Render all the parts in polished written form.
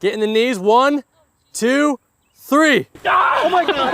Get in the knees. 1, 2, 3. Oh my God.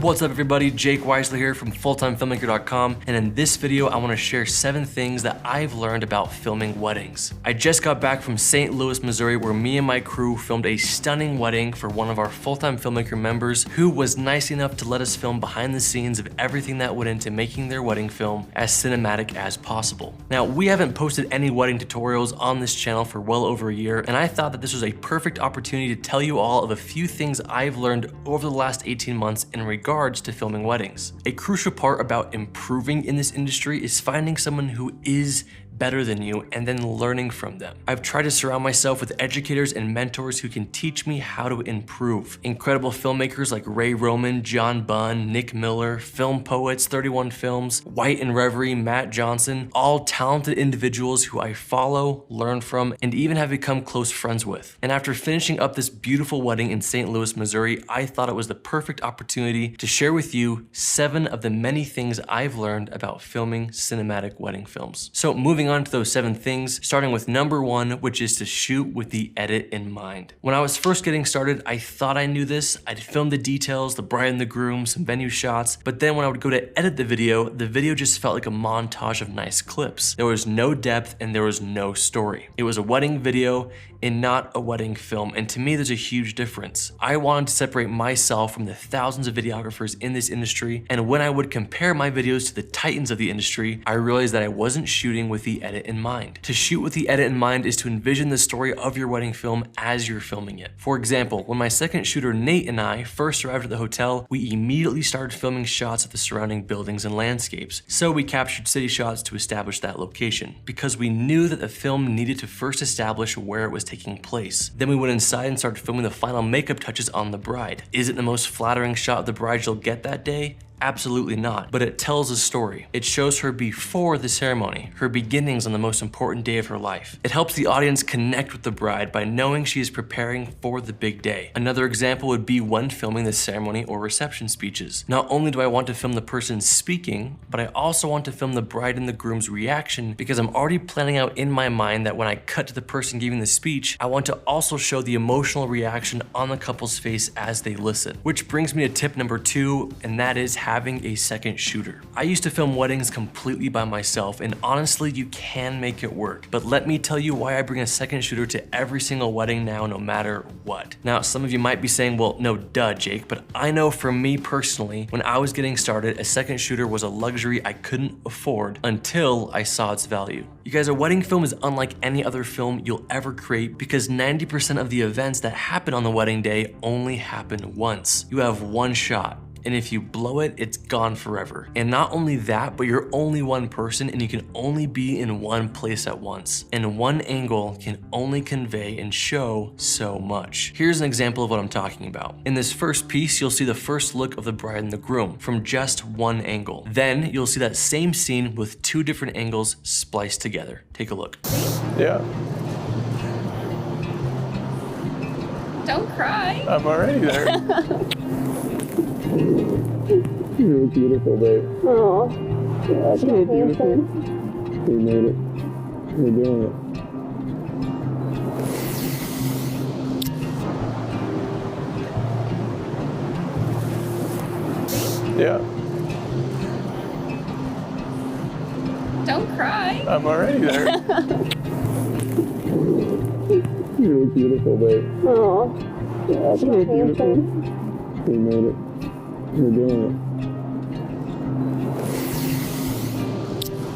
What's up everybody, Jake Weisler here from FullTimeFilmmaker.com, and in this video I want to share 7 things that I've learned about filming weddings. I just got back from St. Louis, Missouri, where me and my crew filmed a stunning wedding for one of our Full-Time Filmmaker members who was nice enough to let us film behind the scenes of everything that went into making their wedding film as cinematic as possible. Now, we haven't posted any wedding tutorials on this channel for well over a year, and I thought that this was a perfect opportunity to tell you all of a few things I've learned over the last 18 months in regards to filming weddings. A crucial part about improving in this industry is finding someone who is better than you and then learning from them. I've tried to surround myself with educators and mentors who can teach me how to improve. Incredible filmmakers like Ray Roman, John Bunn, Nick Miller, film poets, 31 Films, White and Reverie, Matt Johnson, all talented individuals who I follow, learn from, and even have become close friends with. And after finishing up this beautiful wedding in St. Louis, Missouri, I thought it was the perfect opportunity to share with you 7 of the many things I've learned about filming cinematic wedding films. So moving on to those 7 things, starting with number 1, which is to shoot with the edit in mind. When I was first getting started, I thought I knew this. I'd film the details, the bride and the groom, some venue shots, but then when I would go to edit the video just felt like a montage of nice clips. There was no depth and there was no story. It was a wedding video and not a wedding film, and to me there's a huge difference. I wanted to separate myself from the thousands of videographers in this industry, and when I would compare my videos to the titans of the industry, I realized that I wasn't shooting with the edit in mind. To shoot with the edit in mind is to envision the story of your wedding film as you're filming it. For example, when my second shooter Nate and I first arrived at the hotel, we immediately started filming shots of the surrounding buildings and landscapes. So we captured city shots to establish that location, because we knew that the film needed to first establish where it was taking place. Then we went inside and started filming the final makeup touches on the bride. Is it the most flattering shot of the bride you'll get that day? Absolutely not, but it tells a story. It shows her before the ceremony, her beginnings on the most important day of her life. It helps the audience connect with the bride by knowing she is preparing for the big day. Another example would be when filming the ceremony or reception speeches. Not only do I want to film the person speaking, but I also want to film the bride and the groom's reaction, because I'm already planning out in my mind that when I cut to the person giving the speech, I want to also show the emotional reaction on the couple's face as they listen. Which brings me to tip number 2, and that is having a second shooter. I used to film weddings completely by myself, and honestly, you can make it work. But let me tell you why I bring a second shooter to every single wedding now, no matter what. Now, some of you might be saying, well, no duh, Jake, but I know for me personally, when I was getting started, a second shooter was a luxury I couldn't afford until I saw its value. You guys, a wedding film is unlike any other film you'll ever create, because 90% of the events that happen on the wedding day only happen once. You have one shot. And if you blow it, it's gone forever. And not only that, but you're only one person and you can only be in one place at once. And one angle can only convey and show so much. Here's an example of what I'm talking about. In this first piece, you'll see the first look of the bride and the groom from just one angle. Then you'll see that same scene with 2 different angles spliced together. Take a look. Yeah. Don't cry. I'm already there. You're beautiful, babe. Oh, Yeah, so handsome. we made it. We're doing it. Yeah. Don't cry. I'm already there. You're beautiful, babe. Oh, Yeah, so handsome. we made it. We're doing it.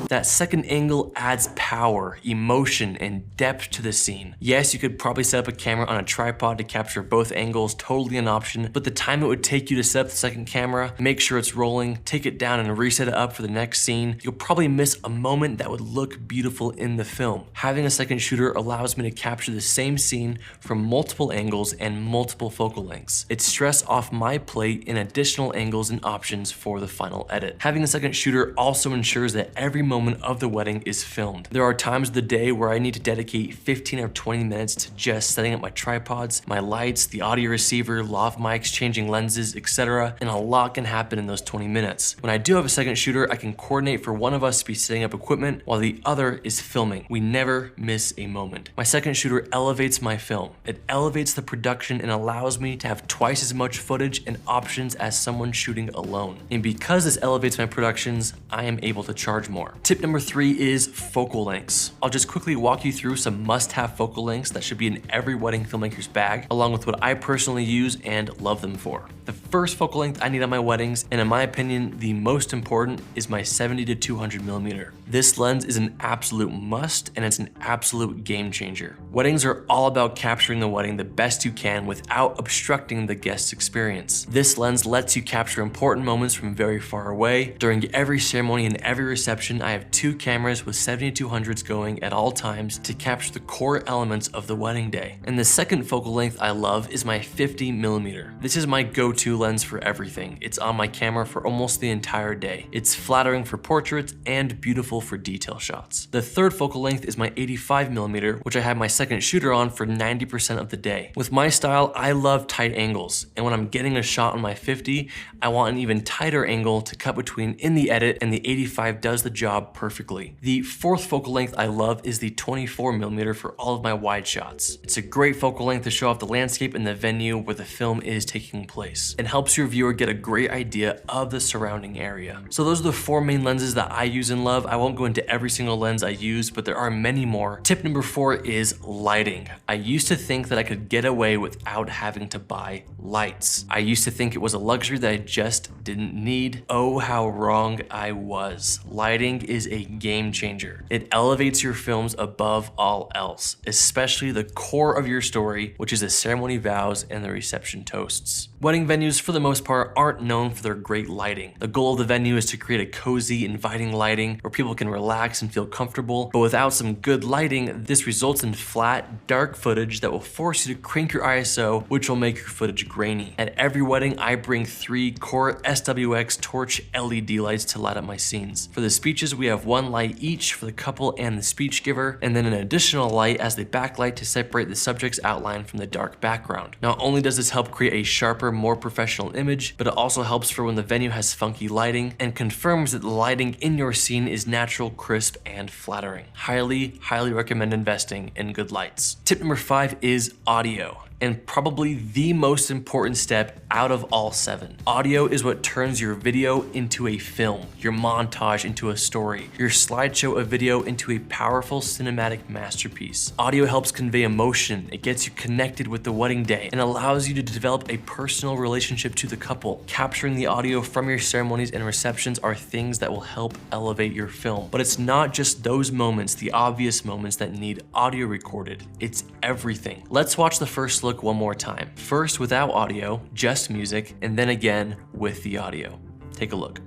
That second angle adds power, emotion, and depth to the scene. Yes, you could probably set up a camera on a tripod to capture both angles, totally an option, but the time it would take you to set up the second camera, make sure it's rolling, take it down and reset it up for the next scene, you'll probably miss a moment that would look beautiful in the film. Having a second shooter allows me to capture the same scene from multiple angles and multiple focal lengths. It's stress off my plate and additional angles and options for the final edit. Having a second shooter also ensures that every moment moment of the wedding is filmed. There are times of the day where I need to dedicate 15 or 20 minutes to just setting up my tripods, my lights, the audio receiver, lav mics, changing lenses, etc. And a lot can happen in those 20 minutes. When I do have a second shooter, I can coordinate for one of us to be setting up equipment while the other is filming. We never miss a moment. My second shooter elevates my film. It elevates the production and allows me to have twice as much footage and options as someone shooting alone. And because this elevates my productions, I am able to charge more. Tip number 3 is focal lengths. I'll just quickly walk you through some must-have focal lengths that should be in every wedding filmmaker's bag, along with what I personally use and love them for. The first focal length I need on my weddings, and in my opinion, the most important, is my 70 to 200 millimeter. This lens is an absolute must, and it's an absolute game changer. Weddings are all about capturing the wedding the best you can without obstructing the guest's experience. This lens lets you capture important moments from very far away. During every ceremony and every reception, I have 2 cameras with 70-200s going at all times to capture the core elements of the wedding day. And the second focal length I love is my 50 millimeter. This is my go-to lens for everything. It's on my camera for almost the entire day. It's flattering for portraits and beautiful for detail shots. The third focal length is my 85 millimeter, which I have my second shooter on for 90% of the day. With my style, I love tight angles, and when I'm getting a shot on my 50, I want an even tighter angle to cut between in the edit, and the 85 does the job perfectly. The fourth focal length I love is the 24 millimeter for all of my wide shots. It's a great focal length to show off the landscape and the venue where the film is taking place. It helps your viewer get a great idea of the surrounding area. So those are the 4 main lenses that I use and love. I won't go into every single lens I use, but there are many more. Tip number 4 is lighting. I used to think that I could get away without having to buy lights. I used to think it was a luxury that I just didn't need. Oh, how wrong I was. Lighting is a game changer. It elevates your films above all else, especially the core of your story, which is the ceremony vows and the reception toasts. Wedding venues, for the most part, aren't known for their great lighting. The goal of the venue is to create a cozy, inviting lighting where people can relax and feel comfortable, but without some good lighting, this results in flat, dark footage that will force you to crank your ISO, which will make your footage grainy. At every wedding, I bring 3 core SWX torch LED lights to light up my scenes. For the speeches, we have 1 light each for the couple and the speech giver, and then an additional light as the backlight to separate the subject's outline from the dark background. Not only does this help create a sharper, more professional image, but it also helps for when the venue has funky lighting and confirms that the lighting in your scene is natural, crisp, and flattering. Highly recommend investing in good lights. Tip number 5 is audio, and probably the most important step out of all 7. Audio is what turns your video into a film, your montage into a story, your slideshow of video into a powerful cinematic masterpiece. Audio helps convey emotion, it gets you connected with the wedding day, and allows you to develop a personal relationship to the couple. Capturing the audio from your ceremonies and receptions are things that will help elevate your film. But it's not just those moments, the obvious moments, that need audio recorded. It's everything. Let's watch the first look one more time. First without audio, just music, and then again with the audio. Take a look.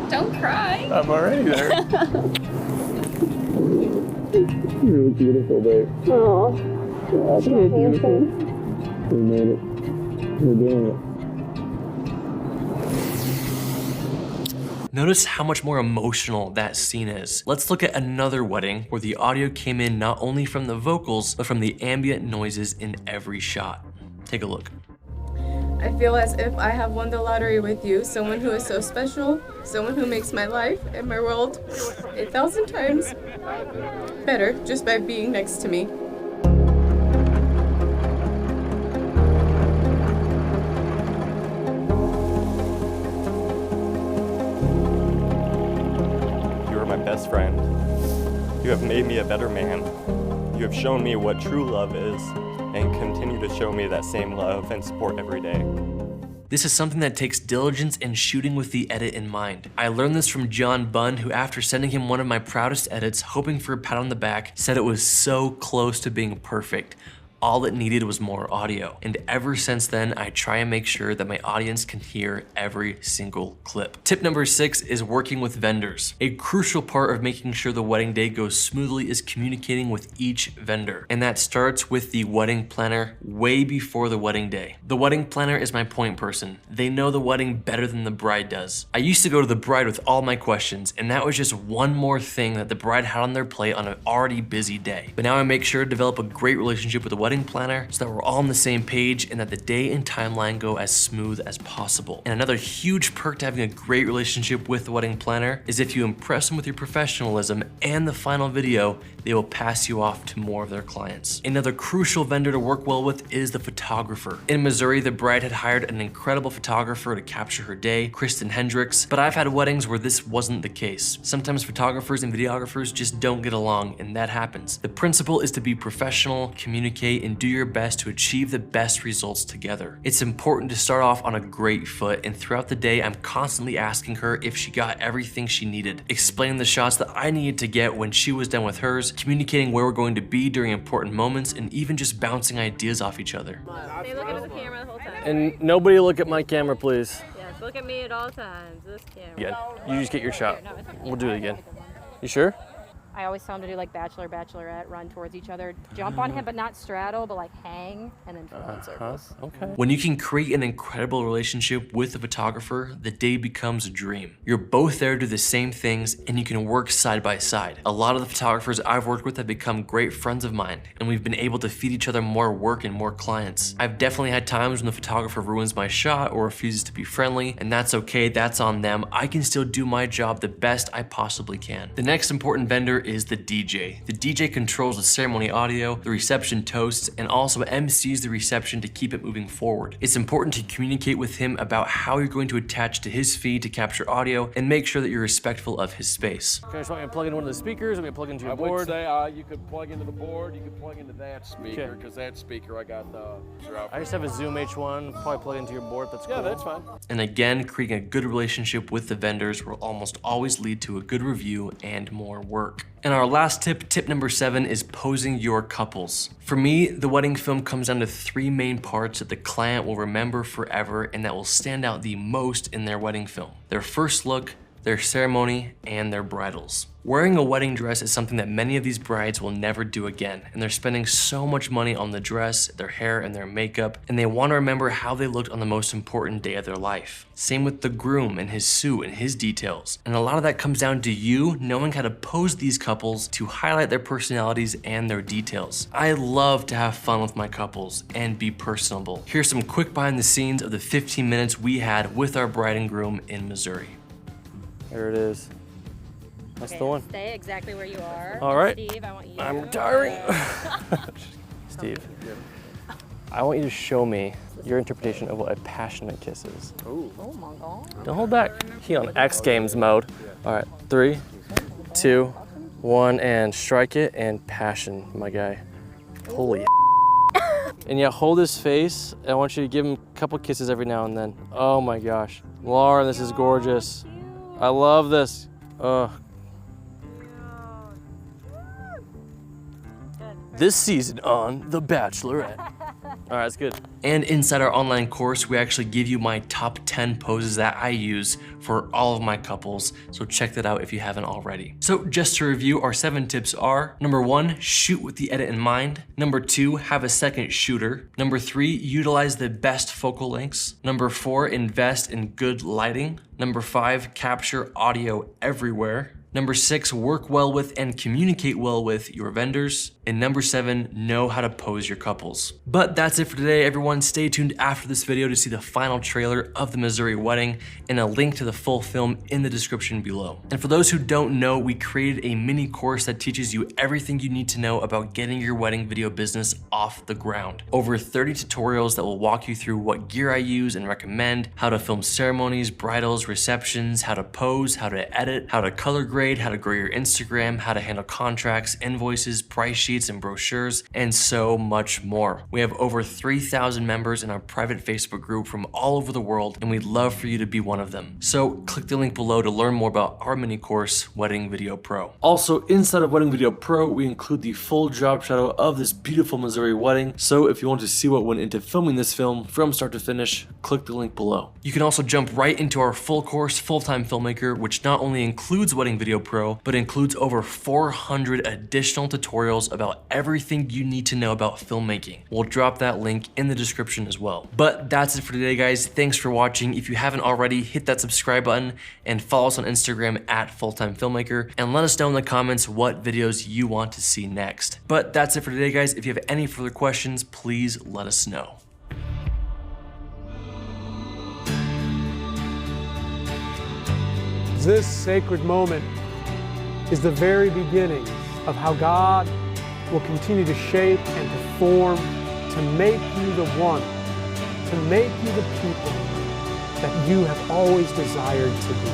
Don't cry. I'm already there. You look beautiful, babe. Oh, Yeah, so beautiful. we made it. We're doing it. Notice how much more emotional that scene is. Let's look at another wedding where the audio came in not only from the vocals, but from the ambient noises in every shot. Take a look. I feel as if I have won the lottery with you, someone who is so special, someone who makes my life and my world 1,000 times better just by being next to me. You are my best friend. You have made me a better man. You have shown me what true love is, and continue to show me that same love and support every day. This is something that takes diligence and shooting with the edit in mind. I learned this from John Bunn, who after sending him one of my proudest edits, hoping for a pat on the back, said it was so close to being perfect. All it needed was more audio. And ever since then, I try and make sure that my audience can hear every single clip. Tip number 6 is working with vendors. A crucial part of making sure the wedding day goes smoothly is communicating with each vendor. And that starts with the wedding planner way before the wedding day. The wedding planner is my point person. They know the wedding better than the bride does. I used to go to the bride with all my questions, and that was just one more thing that the bride had on their plate on an already busy day. But now I make sure to develop a great relationship with the wedding planner so that we're all on the same page and that the day and timeline go as smooth as possible. And another huge perk to having a great relationship with the wedding planner is if you impress them with your professionalism and the final video, they will pass you off to more of their clients. Another crucial vendor to work well with is the photographer. In Missouri, the bride had hired an incredible photographer to capture her day, Kristen Hendricks, but I've had weddings where this wasn't the case. Sometimes photographers and videographers just don't get along, and that happens. The principle is to be professional, communicate, and do your best to achieve the best results together. It's important to start off on a great foot, and throughout the day, I'm constantly asking her if she got everything she needed, explaining the shots that I needed to get when she was done with hers, communicating where we're going to be during important moments, and even just bouncing ideas off each other. Stay looking at the camera the whole time. And nobody look at my camera, please. Yes, look at me at all times. This camera. Yeah, you just get your shot. We'll do it again. You sure? I always tell them to do like bachelor, bachelorette, run towards each other, jump on him, but not straddle, but like hang and then film in circles. Okay. When you can create an incredible relationship with the photographer, the day becomes a dream. You're both there to do the same things and you can work side by side. A lot of the photographers I've worked with have become great friends of mine, and we've been able to feed each other more work and more clients. I've definitely had times when the photographer ruins my shot or refuses to be friendly, and that's okay, that's on them. I can still do my job the best I possibly can. The next important vendor is the DJ. The DJ controls the ceremony audio, the reception toasts, and also MCs the reception to keep it moving forward. It's important to communicate with him about how you're going to attach to his feed to capture audio and make sure that you're respectful of his space. Okay, so I'm gonna plug in one of the speakers, I'm gonna plug into your board. I would say you could plug into the board, you could plug into that speaker, because that speaker I got I just have a Zoom H1, probably plug into your board, that's cool. Yeah, that's fine. And again, creating a good relationship with the vendors will almost always lead to a good review and more work. And our last tip, tip number 7, is posing your couples. For me, the wedding film comes down to 3 main parts that the client will remember forever and that will stand out the most in their wedding film: their first look, their ceremony, and their bridals. Wearing a wedding dress is something that many of these brides will never do again, and they're spending so much money on the dress, their hair, and their makeup, and they want to remember how they looked on the most important day of their life. Same with the groom and his suit and his details. And a lot of that comes down to you knowing how to pose these couples to highlight their personalities and their details. I love to have fun with my couples and be personable. Here's some quick behind the scenes of the 15 minutes we had with our bride and groom in Missouri. There it is. That's the one. Stay exactly where you are. All right. Steve, I want you. I'm retiring. Steve, I want you to show me your interpretation of what a passionate kiss is. Oh my God. Don't hold back. He on X Games mode. All right, 3, 2, 1, and strike it, and passion, my guy. Holy And yeah, hold his face. I want you to give him a couple kisses every now and then. Oh my gosh. Lauren, this is gorgeous. I love this. This season on The Bachelorette. All right, that's good. And inside our online course, we actually give you my top 10 poses that I use for all of my couples. So check that out if you haven't already. So just to review, our 7 tips are: number 1, shoot with the edit in mind. Number 2, have a second shooter. Number 3, utilize the best focal lengths. Number 4, invest in good lighting. Number 5, capture audio everywhere. Number 6, work well with and communicate well with your vendors. And number 7, know how to pose your couples. But that's it for today, everyone. Stay tuned after this video to see the final trailer of the Missouri wedding and a link to the full film in the description below. And for those who don't know, we created a mini course that teaches you everything you need to know about getting your wedding video business off the ground. Over 30 tutorials that will walk you through what gear I use and recommend, how to film ceremonies, bridals, receptions, how to pose, how to edit, how to color grade, grade, how to grow your Instagram, how to handle contracts, invoices, price sheets, and brochures, and so much more. We have over 3,000 members in our private Facebook group from all over the world, and we'd love for you to be one of them. So click the link below to learn more about our mini course, Wedding Video Pro. Also, inside of Wedding Video Pro, we include the full job shadow of this beautiful Missouri wedding. So if you want to see what went into filming this film from start to finish, click the link below. You can also jump right into our full course, Full-Time Filmmaker, which not only includes Wedding Video Pro, but includes over 400 additional tutorials about everything you need to know about filmmaking. We'll drop that link in the description as well. But that's it for today, guys. Thanks for watching. If you haven't already, hit that subscribe button and follow us on Instagram at Full-Time Filmmaker, and let us know in the comments what videos you want to see next. But that's it for today, guys. If you have any further questions, please let us know. This sacred moment is the very beginning of how God will continue to shape and to form, to make you the one, to make you the people that you have always desired to be.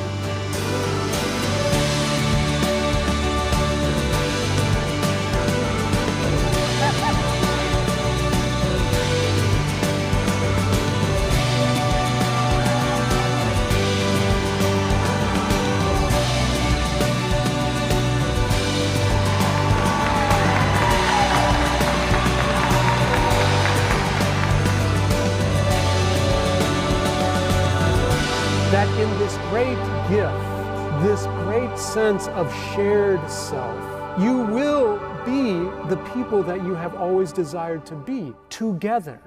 That in this great gift, this great sense of shared self, you will be the people that you have always desired to be together.